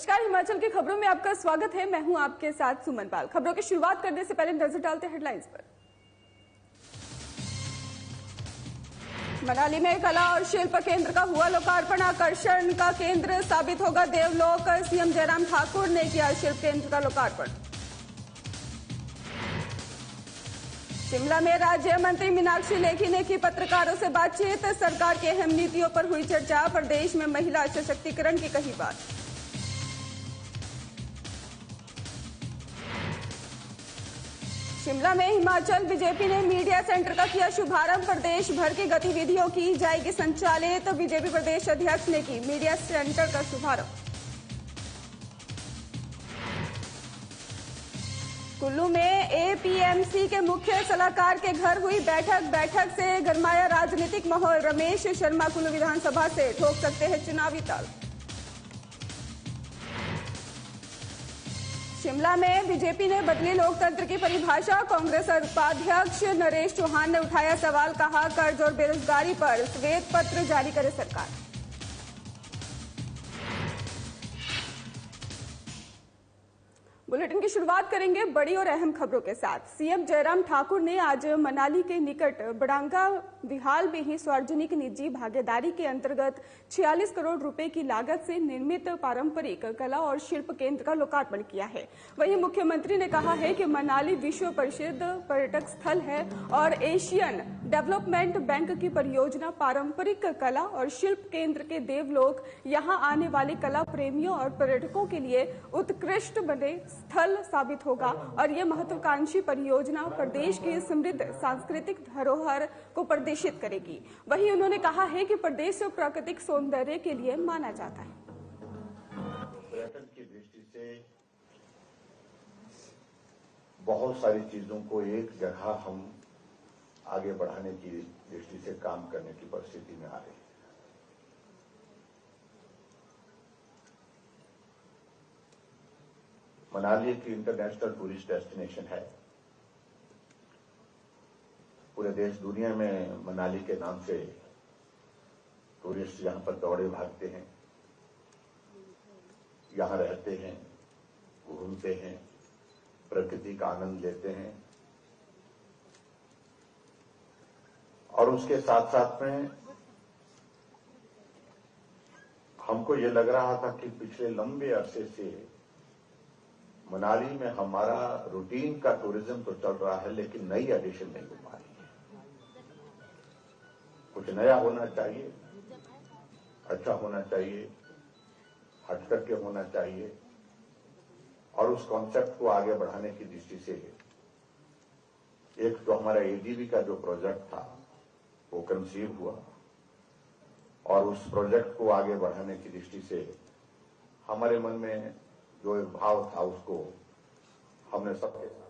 नमस्कार, हिमाचल की खबरों में आपका स्वागत है। मैं हूं आपके साथ सुमन पाल। खबरों की शुरुआत करने से पहले नजर डालते हैं हेडलाइंस पर। मनाली में कला और शिल्प केंद्र का हुआ लोकार्पण। आकर्षण का केंद्र साबित होगा देवलोक। सीएम जयराम ठाकुर ने किया शिल्प केंद्र का लोकार्पण। शिमला में राज्य मंत्री मीनाक्षी लेखी ने की पत्रकारों से बातचीत। सरकार की अहम नीतियों पर हुई चर्चा। प्रदेश में महिला सशक्तिकरण की कही बात। शिमला में हिमाचल बीजेपी ने मीडिया सेंटर का किया शुभारंभ। प्रदेश भर की गतिविधियों की जाएगी संचालित। बीजेपी प्रदेश अध्यक्ष ने की मीडिया सेंटर का शुभारंभ। कुल्लू में एपीएमसी के मुख्य सलाहकार के घर हुई बैठक से गरमाया राजनीतिक माहौल। रमेश शर्मा कुल्लू विधानसभा से ठोक सकते हैं चुनावी ताल। शिमला में बीजेपी ने बदली लोकतंत्र की परिभाषा। कांग्रेस उपाध्यक्ष नरेश चौहान ने उठाया सवाल। कहा, कर्ज और बेरोजगारी पर श्वेत पत्र जारी करे सरकार। बुलेटिन की शुरुआत करेंगे बड़ी और अहम खबरों के साथ। सीएम जयराम ठाकुर ने आज मनाली के निकट बड़ांगा विहाल में ही सार्वजनिक निजी भागीदारी के अंतर्गत 46 करोड़ रुपए की लागत से निर्मित पारंपरिक कला और शिल्प केंद्र का लोकार्पण किया है। वहीं मुख्यमंत्री ने कहा है कि मनाली विश्व प्रसिद्ध पर्यटक स्थल है और एशियन डेवलपमेंट बैंक की परियोजना पारंपरिक कला और शिल्प केंद्र के देवलोक यहां आने वाले कला प्रेमियों और पर्यटकों के लिए उत्कृष्ट बने स्थल साबित होगा और यह महत्वाकांक्षी परियोजना प्रदेश की समृद्ध सांस्कृतिक धरोहर को प्रदर्शित करेगी। वहीं उन्होंने कहा है कि प्रदेश प्राकृतिक सौंदर्य के लिए माना जाता है। पर्यटन की दृष्टि से बहुत सारी चीजों को एक जगह हम आगे बढ़ाने की दृष्टि से काम करने की परिस्थिति में आ रहे हैं। मनाली एक इंटरनेशनल टूरिस्ट डेस्टिनेशन है। पूरे देश दुनिया में मनाली के नाम से टूरिस्ट यहां पर दौड़े भागते हैं, यहां रहते हैं, घूमते हैं, प्रकृति का आनंद लेते हैं और उसके साथ साथ में हमको ये लग रहा था कि पिछले लंबे अरसे से मनाली में हमारा रूटीन का टूरिज्म तो चल रहा है लेकिन नई एडिशन नहीं हो पा रही है। कुछ नया होना चाहिए, अच्छा होना चाहिए, हट करके होना चाहिए और उस कॉन्सेप्ट को आगे बढ़ाने की दृष्टि से एक तो हमारा एडीबी का जो प्रोजेक्ट था वो कंसीव हुआ और उस प्रोजेक्ट को आगे बढ़ाने की दृष्टि से हमारे मन में जो एक भाव था उसको हमने सबके साथ।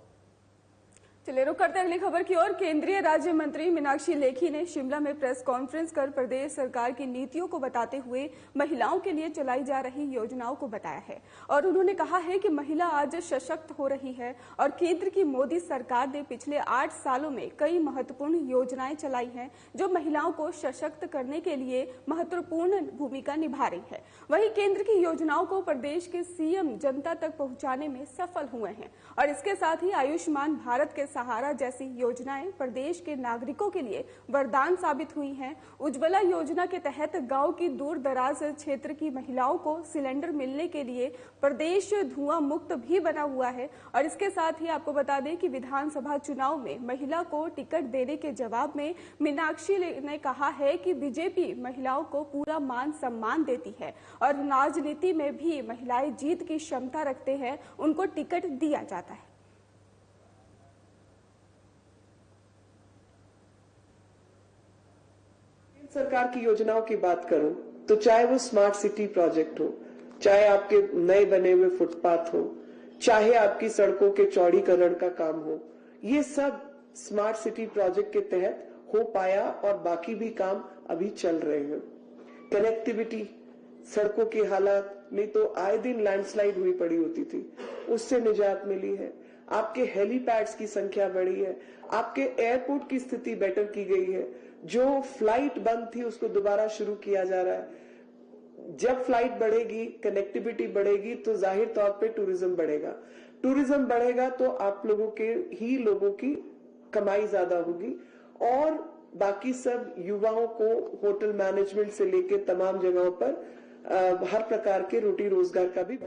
चलिए रुक करते अगली खबर की ओर। केंद्रीय राज्य मंत्री मीनाक्षी लेखी ने शिमला में प्रेस कॉन्फ्रेंस कर प्रदेश सरकार की नीतियों को बताते हुए महिलाओं के लिए चलाई जा रही योजनाओं को बताया है और उन्होंने कहा है कि महिला आज सशक्त हो रही है और केंद्र की मोदी सरकार ने पिछले 8 सालों में कई महत्वपूर्ण योजनाएं चलाई हैं जो महिलाओं को सशक्त करने के लिए महत्वपूर्ण भूमिका निभा रही है। वहीं केंद्र की योजनाओं को प्रदेश के सीएम जनता तक पहुंचाने में सफल हुए हैं और इसके साथ ही आयुष्मान भारत के सहारा जैसी योजनाएं प्रदेश के नागरिकों के लिए वरदान साबित हुई हैं। उज्ज्वला योजना के तहत गांव की दूर दराज क्षेत्र की महिलाओं को सिलेंडर मिलने के लिए प्रदेश धुआं मुक्त भी बना हुआ है और इसके साथ ही आपको बता दें कि विधानसभा चुनाव में महिला को टिकट देने के जवाब में मीनाक्षी ने कहा है कि बीजेपी महिलाओं को पूरा मान सम्मान देती है और राजनीति में भी महिलाएं जीत की क्षमता रखते हैं, उनको टिकट दिया जाता है। सरकार की योजनाओं की बात करूं तो चाहे वो स्मार्ट सिटी प्रोजेक्ट हो, चाहे आपके नए बने हुए फुटपाथ हो, चाहे आपकी सड़कों के चौड़ीकरण का काम हो, ये सब स्मार्ट सिटी प्रोजेक्ट के तहत हो पाया और बाकी भी काम अभी चल रहे हैं। कनेक्टिविटी, सड़कों की हालात में तो आए दिन लैंडस्लाइड हुई पड़ी होती थी, उससे निजात मिली है। आपके हेलीपैड्स की संख्या बढ़ी है, आपके एयरपोर्ट की स्थिति बेटर की गई है, जो फ्लाइट बंद थी उसको दोबारा शुरू किया जा रहा है। जब फ्लाइट बढ़ेगी, कनेक्टिविटी बढ़ेगी, तो जाहिर तौर पे टूरिज्म बढ़ेगा। टूरिज्म बढ़ेगा तो आप लोगों की कमाई ज्यादा होगी और बाकी सब युवाओं को होटल मैनेजमेंट से लेके तमाम जगहों पर हर प्रकार के रोटी रोजगार का भी।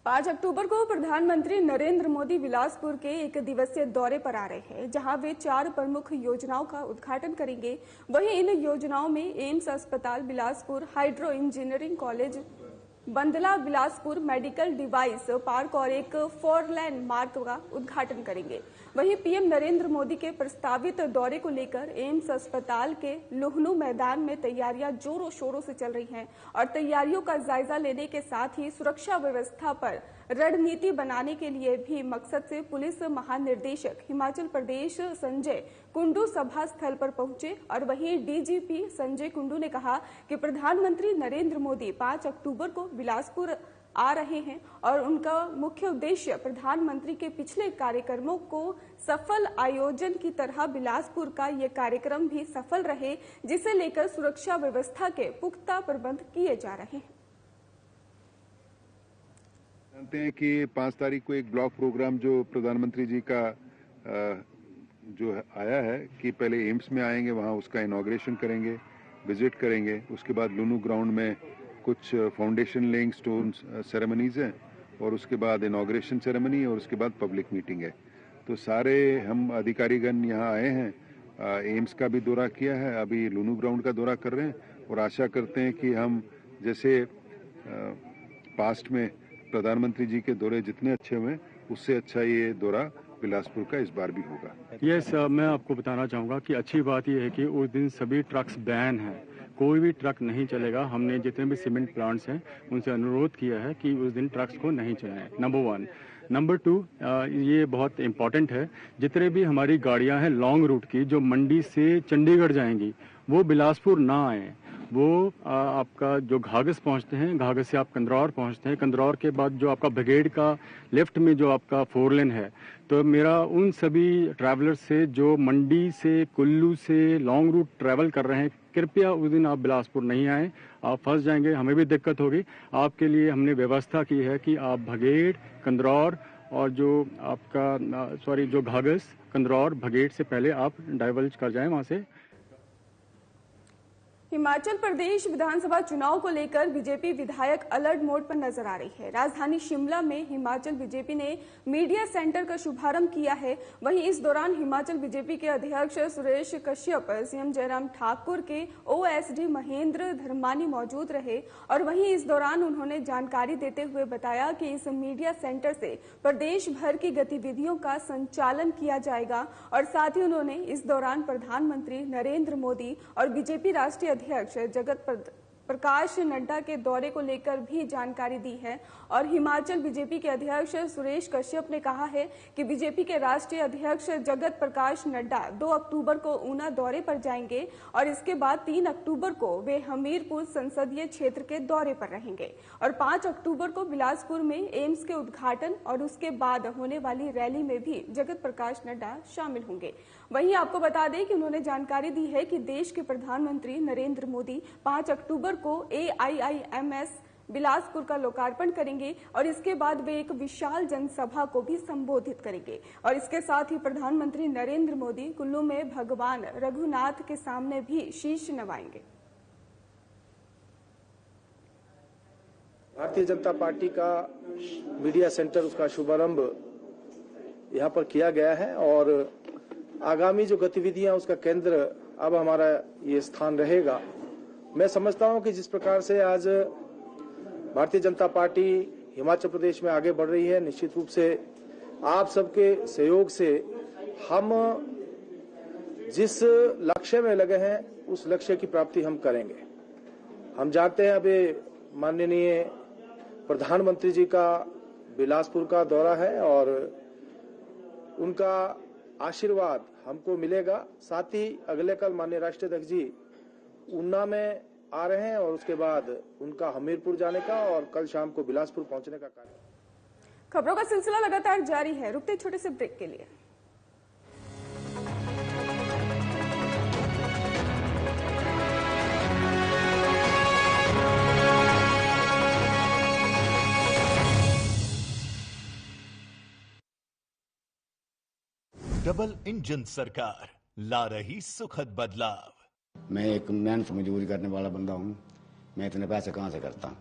5 अक्टूबर को प्रधानमंत्री नरेंद्र मोदी बिलासपुर के 1 दिवसीय दौरे पर आ रहे हैं, जहां वे 4 प्रमुख योजनाओं का उद्घाटन करेंगे। वहीं इन योजनाओं में एम्स अस्पताल Bilaspur, hydro engineering college Bandla Bilaspur, medical device park और एक 4 लेन मार्ग का उद्घाटन करेंगे। वहीं पीएम नरेंद्र मोदी के प्रस्तावित दौरे को लेकर एम्स अस्पताल के लुहनू मैदान में तैयारियां जोरों शोरों से चल रही हैं और तैयारियों का जायजा लेने के साथ ही सुरक्षा व्यवस्था पर रणनीति बनाने के लिए भी मकसद से पुलिस महानिदेशक हिमाचल प्रदेश संजय कुंडू सभा स्थल पर पहुंचे। और वहीं डीजीपी संजय कुंडू ने कहा कि प्रधानमंत्री नरेंद्र मोदी 5 अक्टूबर को बिलासपुर आ रहे हैं और उनका मुख्य उद्देश्य प्रधानमंत्री के पिछले कार्यक्रमों को सफल आयोजन की तरह बिलासपुर का ये कार्यक्रम भी सफल रहे, जिसे लेकर सुरक्षा व्यवस्था के पुख्ता प्रबंध किए जा रहे हैं। जानते हैं कि 5 तारीख को एक ब्लॉक प्रोग्राम जो प्रधानमंत्री जी का जो आया है कि पहले एम्स में आएंगे, वहां उसका इनॉग्रेशन करेंगे, विजिट करेंगे, उसके बाद लुनू ग्राउंड में कुछ फाउंडेशन लेइंग स्टोन सेरेमनीज हैं और उसके बाद इनॉग्रेशन सेरेमनी और उसके बाद पब्लिक मीटिंग है। तो सारे हम अधिकारीगण यहाँ आए हैं, एम्स का भी दौरा किया है, अभी लुनू ग्राउंड का दौरा कर रहे हैं और आशा करते हैं कि हम जैसे पास्ट में प्रधानमंत्री जी के दौरे जितने अच्छे हुए उससे अच्छा ये दौरा बिलासपुर का इस बार भी होगा। यस, मैं आपको बताना चाहूँगा कि अच्छी बात यह है कि उस दिन सभी ट्रक्स बैन हैं, कोई भी ट्रक नहीं चलेगा। हमने जितने भी सीमेंट प्लांट्स हैं उनसे अनुरोध किया है कि उस दिन ट्रक्स को नहीं चलाएं, नंबर 1। नंबर 2, ये बहुत इम्पॉर्टेंट है, जितने भी हमारी गाड़ियां हैं लॉन्ग रूट की जो मंडी से चंडीगढ़ जाएंगी वो बिलासपुर ना आए। वो आपका जो घाघस पहुंचते हैं, घाघस से आप कंदरौर पहुंचते हैं, कंदरौर के बाद जो आपका ब्रिगेड का लेफ्ट में जो आपका 4 लेन है, तो मेरा उन सभी ट्रैवलर्स से जो मंडी से, कुल्लू से लॉन्ग रूट ट्रैवल कर रहे हैं, कृपया उस दिन आप बिलासपुर नहीं आए, आप फंस जाएंगे, हमें भी दिक्कत होगी। आपके लिए हमने व्यवस्था की है कि आप भगेड़, कंदरौर और जो आपका जो घाघस, कंदरौर, भगेड़ से पहले आप डाइवर्ज कर जाएं वहां से। हिमाचल प्रदेश विधानसभा चुनाव को लेकर बीजेपी विधायक अलर्ट मोड पर नजर आ रही है। राजधानी शिमला में हिमाचल बीजेपी ने मीडिया सेंटर का शुभारंभ किया है। वहीं इस दौरान हिमाचल बीजेपी के अध्यक्ष सुरेश कश्यप, सीएम जयराम ठाकुर के ओएसडी महेंद्र धर्मानी मौजूद रहे और वहीं इस दौरान उन्होंने जानकारी देते हुए बताया कि इस मीडिया सेंटर से प्रदेश भर की गतिविधियों का संचालन किया जाएगा और साथ ही उन्होंने इस दौरान प्रधानमंत्री नरेंद्र मोदी और बीजेपी राष्ट्रीय अध्यक्ष जगत प्रकाश नड्डा के दौरे को लेकर भी जानकारी दी है। और हिमाचल बीजेपी के अध्यक्ष सुरेश कश्यप ने कहा है कि बीजेपी के राष्ट्रीय अध्यक्ष जगत प्रकाश नड्डा 2 अक्टूबर को ऊना दौरे पर जाएंगे और इसके बाद 3 अक्टूबर को वे हमीरपुर संसदीय क्षेत्र के दौरे पर रहेंगे और 5 अक्टूबर को बिलासपुर में एम्स के उद्घाटन और उसके बाद होने वाली रैली में भी जगत प्रकाश नड्डा शामिल होंगे। वहीं आपको बता दें कि उन्होंने जानकारी दी है कि देश के प्रधानमंत्री नरेंद्र मोदी 5 अक्टूबर को AIIMS बिलासपुर का लोकार्पण करेंगे और इसके बाद वे एक विशाल जनसभा को भी संबोधित करेंगे और इसके साथ ही प्रधानमंत्री नरेंद्र मोदी कुल्लू में भगवान रघुनाथ के सामने भी शीश नवाएंगे। भारतीय जनता पार्टी का मीडिया सेंटर, उसका शुभारंभ यहाँ पर किया गया है और आगामी जो गतिविधियां उसका केंद्र अब हमारा ये स्थान रहेगा। मैं समझता हूं कि जिस प्रकार से आज भारतीय जनता पार्टी हिमाचल प्रदेश में आगे बढ़ रही है, निश्चित रूप से आप सबके सहयोग से हम जिस लक्ष्य में लगे हैं उस लक्ष्य की प्राप्ति हम करेंगे। हम जानते हैं अभी माननीय प्रधानमंत्री जी का बिलासपुर का दौरा है और उनका आशीर्वाद हमको मिलेगा। साथ ही अगले कल माननीय राष्ट्रीय अध्यक्ष जी ऊना में आ रहे हैं और उसके बाद उनका हमीरपुर जाने का और कल शाम को बिलासपुर पहुंचने का कार्य। खबरों का सिलसिला लगातार जारी है, रुकते छोटे से ब्रेक के लिए। डबल इंजन सरकार ला रही सुखद बदलाव। मैं एक मेहनत मजदूरी करने वाला बंदा हूँ, मैं इतने पैसे कहाँ से करता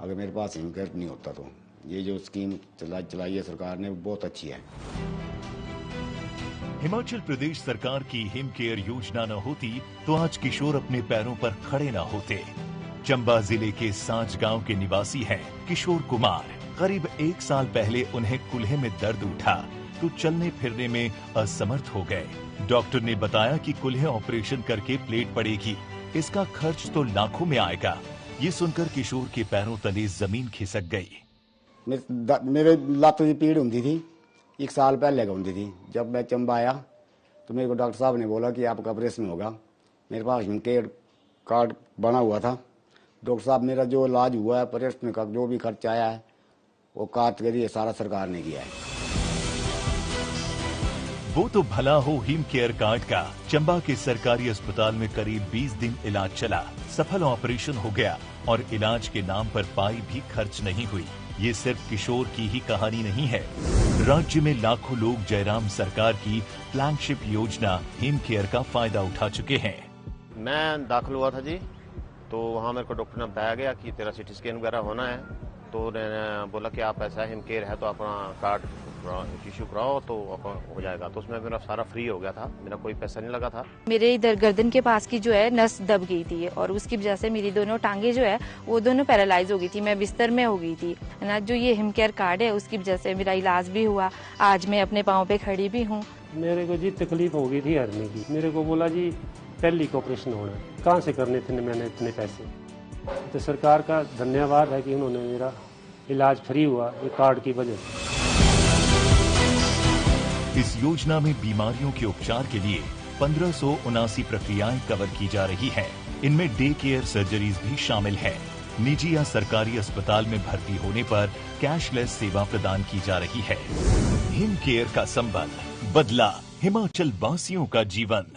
अगर मेरे पास हिमकेयर नहीं होता। तो ये जो स्कीम चलाई है सरकार ने बहुत अच्छी है। हिमाचल प्रदेश सरकार की हिमकेयर योजना न होती तो आज किशोर अपने पैरों पर खड़े न होते। चंबा जिले के सांच गांव के निवासी हैं किशोर कुमार। करीब 1 साल पहले उन्हें कुल्हे में दर्द उठा तो चलने फिरने में असमर्थ हो गए। डॉक्टर ने बताया कि कुल्हे ऑपरेशन करके प्लेट पड़ेगी, इसका खर्च तो लाखों में आएगा। ये सुनकर किशोर के पैरों तले जमीन खिसक गई। मेरे लातों की पीड़ होती थी, 1 साल पहले का होती थी। जब मैं चंबा आया तो मेरे को डॉक्टर साहब ने बोला कि आपका ऑपरेशन होगा। मेरे पास हिमकेयर कार्ड बना हुआ था। डॉक्टर साहब मेरा जो इलाज हुआ है, ऑपरेशन का जो भी खर्च आया है वो कार्ड के जरिए सारा सरकार ने किया है। वो तो भला हो हिमकेयर कार्ड का। चंबा के सरकारी अस्पताल में करीब 20 दिन इलाज चला, सफल ऑपरेशन हो गया और इलाज के नाम पर पाई भी खर्च नहीं हुई। ये सिर्फ किशोर की ही कहानी नहीं है। राज्य में लाखों लोग जयराम सरकार की फ्लैगशिप योजना हिमकेयर का फायदा उठा चुके हैं। मैं दाखिल हुआ था जी, तो वहाँ मेरे को डॉक्टर ने बताया गया कि तेरा सीटी स्कैन वगैरह होना है। तो उन्होंने बोला कि आप ऐसा हिमकेयर है तो अपना कार्ड इशू कराओ तो हो जाएगा। तो उसमें मेरा सारा फ्री हो गया था, मेरा कोई पैसा नहीं लगा था। मेरे इधर गर्दन के पास की जो है नस दब गई थी और उसकी वजह से मेरी दोनों टांगे जो है वो दोनों पैरालाइज हो गई थी, मैं बिस्तर में हो गई थी ना। जो ये हिमकेयर कार्ड है उसकी वजह से मेरा इलाज भी हुआ, आज मैं अपने पाँव पे खड़ी भी हूँ। मेरे को जी तकलीफ हो गई थी हरने की। मेरे को बोला जी पहली का ऑपरेशन होना, कहाँ से करने थे मैंने इतने पैसे। तो सरकार का धन्यवाद है कि उन्होंने मेरा इलाज फ्री हुआ ये कार्ड की वजह से। इस योजना में बीमारियों के उपचार के लिए 1579 प्रक्रियाएं कवर की जा रही हैं। इनमें डे केयर सर्जरीज भी शामिल है। निजी या सरकारी अस्पताल में भर्ती होने पर कैशलेस सेवा प्रदान की जा रही है। हिमकेयर का संबल बदला हिमाचल वासियों का जीवन।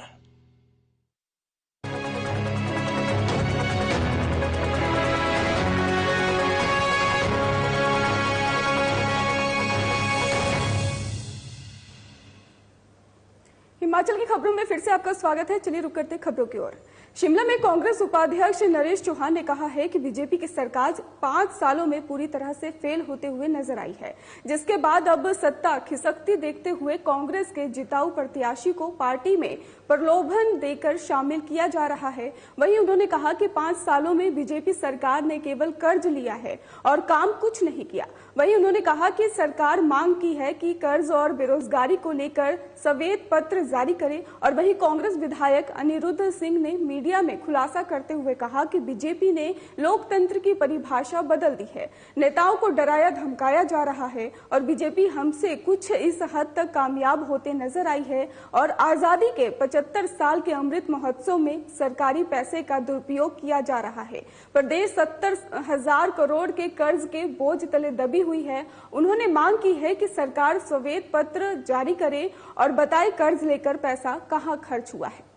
हिमाचल की खबरों में फिर से आपका स्वागत है। चलिए रुक करते खबरों की ओर। शिमला में कांग्रेस उपाध्यक्ष नरेश चौहान ने कहा है कि बीजेपी की सरकार 5 सालों में पूरी तरह से फेल होते हुए नजर आई है, जिसके बाद अब सत्ता खिसकती देखते हुए कांग्रेस के जिताऊ प्रत्याशी को पार्टी में प्रलोभन देकर शामिल किया जा रहा है। वहीं उन्होंने कहा कि 5 सालों में बीजेपी सरकार ने केवल कर्ज लिया है और काम कुछ नहीं किया। वहीं उन्होंने कहा कि सरकार मांग की है कि कर्ज और बेरोजगारी को लेकर श्वेत पत्र जारी करे। और वहीं कांग्रेस विधायक अनिरुद्ध सिंह ने मीडिया में खुलासा करते हुए कहा कि बीजेपी ने लोकतंत्र की परिभाषा बदल दी है, नेताओं को डराया धमकाया जा रहा है और बीजेपी हमसे कुछ इस हद तक कामयाब होते नजर आई है और आजादी के 75 साल के अमृत महोत्सव में सरकारी पैसे का दुरुपयोग किया जा रहा है। प्रदेश 70,000 करोड़ के कर्ज के बोझ तले दबी हुई है। उन्होंने मांग की है कि सरकार श्वेत पत्र जारी करे और बताए कर्ज लेकर पैसा कहां खर्च हुआ है।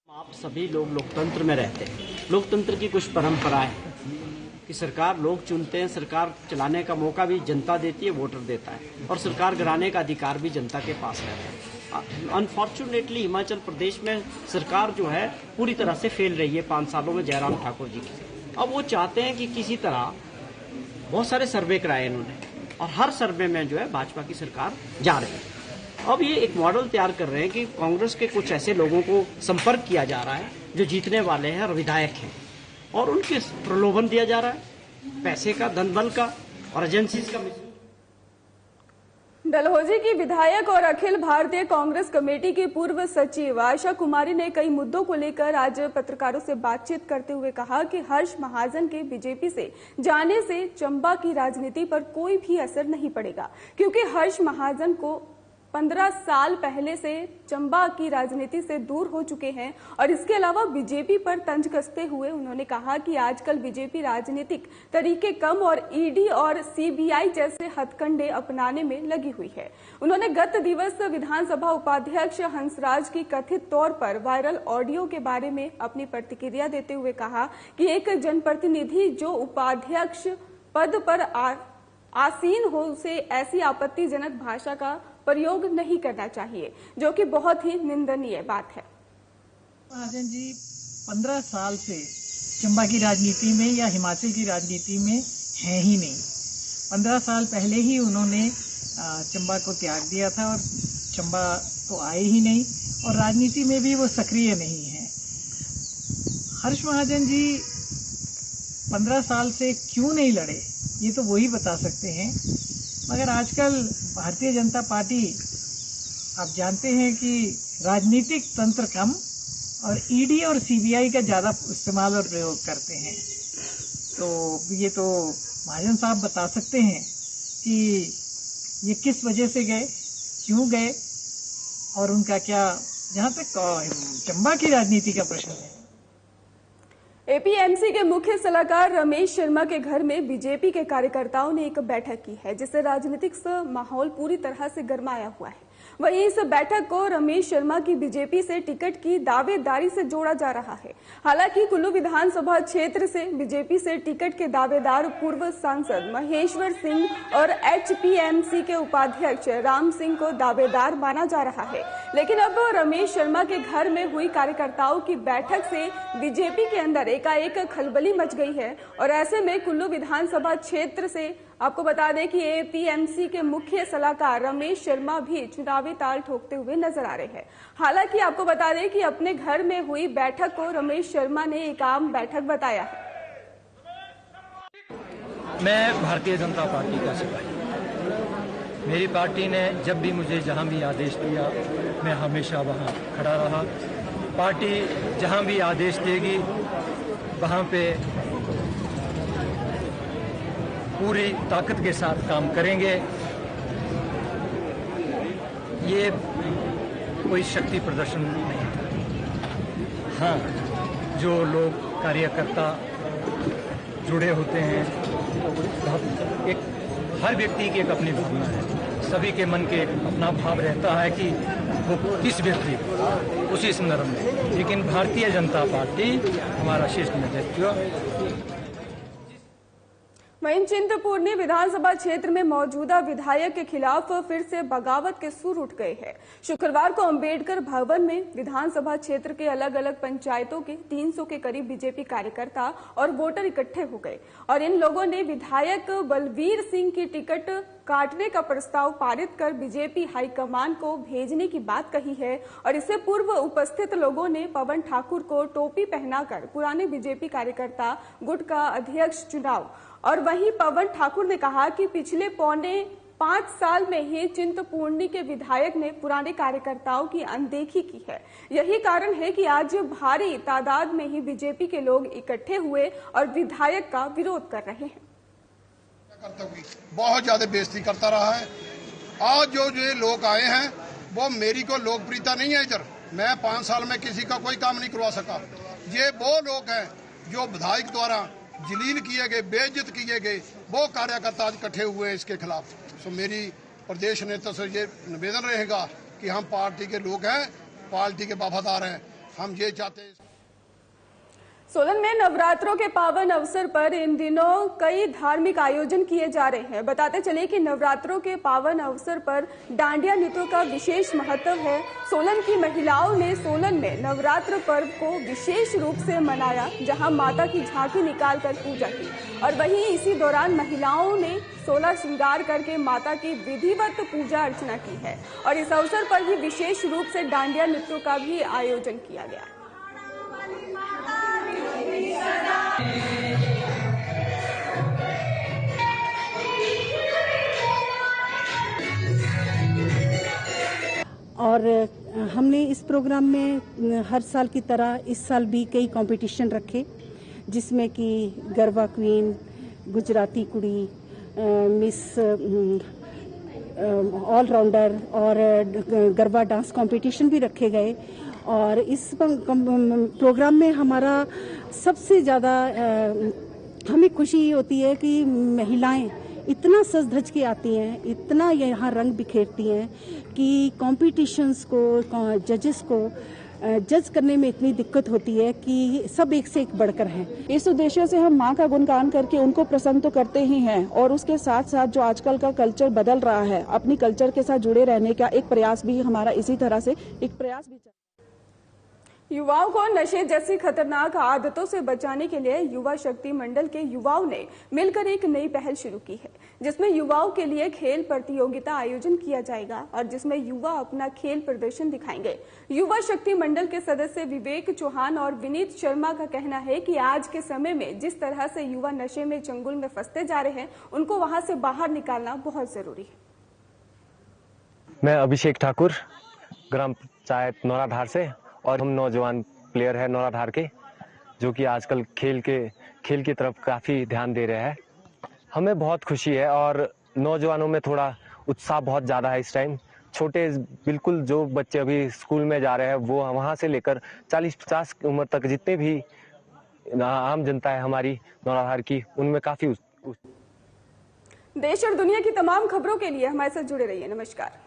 आप सभी लोग लोकतंत्र में रहते हैं। लोकतंत्र की कुछ परंपराएं हैं कि सरकार लोग चुनते हैं, सरकार चलाने का मौका भी जनता देती है, वोटर देता है और सरकार गिराने का अधिकार भी जनता के पास रहता है। अनफॉर्चुनेटली हिमाचल प्रदेश में सरकार जो है पूरी तरह से फेल रही है 5 सालों में जयराम ठाकुर जी की। अब वो चाहते हैं कि किसी तरह, बहुत सारे सर्वे कराए इन्होंने और हर सर्वे में जो है भाजपा की सरकार जा रही है। अब ये एक मॉडल तैयार कर रहे हैं कि कांग्रेस के कुछ ऐसे लोगों को संपर्क किया जा रहा है जो जीतने वाले हैं और विधायक हैं और उनके प्रलोभन दिया जा रहा है, पैसे का, धन बल का और एजेंसीज का। डलहौजी की विधायक और अखिल भारतीय कांग्रेस कमेटी की पूर्व सचिव आयशा कुमारी ने कई मुद्दों को लेकर आज पत्रकारों से बातचीत करते हुए कहा कि हर्ष महाजन के बीजेपी से जाने से चंबा की राजनीति पर कोई भी असर नहीं पड़ेगा, क्योंकि हर्ष महाजन को 15 साल पहले से चंबा की राजनीति से दूर हो चुके हैं। और इसके अलावा बीजेपी पर तंज कसते हुए उन्होंने कहा कि आजकल बीजेपी राजनीतिक तरीके कम और ईडी और सीबीआई जैसे हथकंडे अपनाने में लगी हुई है। उन्होंने गत दिवस विधानसभा उपाध्यक्ष हंसराज की कथित तौर पर वायरल ऑडियो के बारे में अपनी प्रतिक्रिया देते हुए कहा कि एक जनप्रतिनिधि जो उपाध्यक्ष पद पर आसीन हो उसे ऐसी आपत्तिजनक भाषा का प्रयोग नहीं करना चाहिए, जो कि बहुत ही निंदनीय बात है। महाजन जी 15 साल से चंबा की राजनीति में या हिमाचल की राजनीति में है ही नहीं। 15 साल पहले ही उन्होंने चंबा को त्याग दिया था और चंबा तो आए ही नहीं और राजनीति में भी वो सक्रिय नहीं है। हर्ष महाजन जी 15 साल से क्यों नहीं लड़े ये तो वही बता सकते हैं, मगर आजकल भारतीय जनता पार्टी आप जानते हैं कि राजनीतिक तंत्र कम और ईडी और सीबीआई का ज़्यादा इस्तेमाल और प्रयोग करते हैं। तो ये तो महाजन साहब बता सकते हैं कि ये किस वजह से गए, क्यों गए और उनका क्या, जहाँ तक चंबा की राजनीति का प्रश्न है। एपीएमसी के मुख्य सलाहकार रमेश शर्मा के घर में बीजेपी के कार्यकर्ताओं ने एक बैठक की है, जिससे राजनीतिक माहौल पूरी तरह से गरमाया हुआ है। वहीं इस बैठक को रमेश शर्मा की बीजेपी से टिकट की दावेदारी से जोड़ा जा रहा है। हालांकि कुल्लू विधानसभा क्षेत्र से बीजेपी से टिकट के दावेदार पूर्व सांसद महेश्वर सिंह और एचपीएमसी के उपाध्यक्ष राम सिंह को दावेदार माना जा रहा है। लेकिन अब रमेश शर्मा के घर में हुई कार्यकर्ताओं की बैठक से बीजेपी के अंदर एकाएक खलबली मच गई है और ऐसे में कुल्लू विधानसभा क्षेत्र से आपको बता दें कि एपीएमसी के मुख्य सलाहकार रमेश शर्मा भी चुनावी ताल ठोकते हुए नजर आ रहे हैं। हालांकि आपको बता दें कि अपने घर में हुई बैठक को रमेश शर्मा ने एक आम बैठक बताया है। मैं भारतीय जनता पार्टी का सिपाही, मेरी पार्टी ने जब भी मुझे जहां भी आदेश दिया मैं हमेशा वहां खड़ा रहा। पार्टी जहां भी आदेश देगी वहां पे पूरी ताकत के साथ काम करेंगे। ये कोई शक्ति प्रदर्शन नहीं था। हाँ, जो लोग कार्यकर्ता जुड़े होते हैं, एक हर व्यक्ति की एक अपनी भावना है, सभी के मन के अपना भाव रहता है कि वो किस व्यक्ति उसी संदर्भ में। लेकिन भारतीय जनता पार्टी हमारा शीर्ष नेतृत्व। वहीं चिंतपूर्णी विधानसभा क्षेत्र में मौजूदा विधायक के खिलाफ फिर से बगावत के सुर उठ गए हैं। शुक्रवार को अंबेडकर भवन में विधानसभा क्षेत्र के अलग अलग पंचायतों के 300 के करीब बीजेपी कार्यकर्ता और वोटर इकट्ठे हो गए और इन लोगों ने विधायक बलवीर सिंह की टिकट काटने का प्रस्ताव पारित कर बीजेपी हाईकमान को भेजने की बात कही है। और इससे पूर्व उपस्थित लोगों ने पवन ठाकुर को टोपी पहनाकर पुराने बीजेपी कार्यकर्ता गुट का अध्यक्ष चुनाव। और वहीं पवन ठाकुर ने कहा कि पिछले 5 साल में ही चिंतपूर्णी के विधायक ने पुराने कार्यकर्ताओं की अनदेखी की है। यही कारण है कि आज भारी तादाद में ही बीजेपी के लोग इकट्ठे हुए और विधायक का विरोध कर रहे हैं। बहुत ज्यादा बेइज्जती करता रहा है। आज जो ये लोग आए हैं वो मेरी को लोकप्रियता नहीं है इधर। मैं 5 साल में किसी का कोई काम नहीं करवा सका। ये वो लोग हैं जो विधायक द्वारा जलील किए गए, बेइज्जत किए गए, वो कार्यकर्ता आज इकट्ठे हुए इसके खिलाफ। तो मेरी प्रदेश नेता से ये निवेदन रहेगा कि हम पार्टी के लोग हैं, पार्टी के वफादार हैं। हम ये चाहते हैं। सोलन में नवरात्रों के पावन अवसर पर इन दिनों कई धार्मिक आयोजन किए जा रहे हैं। बताते चले कि नवरात्रों के पावन अवसर पर डांडिया नृत्यों का विशेष महत्व है। सोलन की महिलाओं ने सोलन में नवरात्र पर्व को विशेष रूप से मनाया, जहां माता की झांकी निकालकर पूजा की और वहीं इसी दौरान महिलाओं ने 16 श्रृंगार करके माता की विधिवत पूजा अर्चना की है और इस अवसर पर ही विशेष रूप से डांडिया नृत्यों का भी आयोजन किया गया। और हमने इस प्रोग्राम में हर साल की तरह इस साल भी कई कंपटीशन रखे, जिसमें कि गरबा क्वीन, गुजराती कुड़ी, मिस ऑलराउंडर और गरबा डांस कंपटीशन भी रखे गए। और इस प्रोग्राम में हमारा सबसे ज़्यादा हमें खुशी होती है कि महिलाएं इतना सज धज के आती हैं, इतना यहाँ रंग बिखेरती हैं कि कॉम्पिटिशन्स को, जजेस को जज करने में इतनी दिक्कत होती है कि सब एक से एक बढ़कर हैं। इस उद्देश्य से हम माँ का गुणगान करके उनको प्रसन्न तो करते ही हैं और उसके साथ साथ जो आजकल का कल्चर बदल रहा है, अपनी कल्चर के साथ जुड़े रहने का एक प्रयास भी हमारा इसी तरह से एक प्रयास भी। युवाओं को नशे जैसी खतरनाक आदतों से बचाने के लिए युवा शक्ति मंडल के युवाओं ने मिलकर एक नई पहल शुरू की है, जिसमें युवाओं के लिए खेल प्रतियोगिता आयोजन किया जाएगा और जिसमें युवा अपना खेल प्रदर्शन दिखाएंगे। युवा शक्ति मंडल के सदस्य विवेक चौहान और विनीत शर्मा का कहना है कि आज के समय में जिस तरह से युवा नशे में चंगुल में फंसते जा रहे हैं, उनको वहां से बाहर निकालना बहुत जरूरी है। मैं अभिषेक ठाकुर, ग्राम पंचायत नौराधार से, और हम नौजवान प्लेयर है नौराधार के, जो कि आजकल खेल की तरफ काफ़ी ध्यान दे रहे हैं। हमें बहुत खुशी है और नौजवानों में थोड़ा उत्साह बहुत ज़्यादा है इस टाइम। छोटे बिल्कुल जो बच्चे अभी स्कूल में जा रहे हैं, वो वहाँ से लेकर 40-50 उम्र तक जितने भी आम जनता है हमारी नौराधार की, उनमें काफ़ी। देश और दुनिया की तमाम खबरों के लिए हमारे साथ जुड़े रहिए। नमस्कार।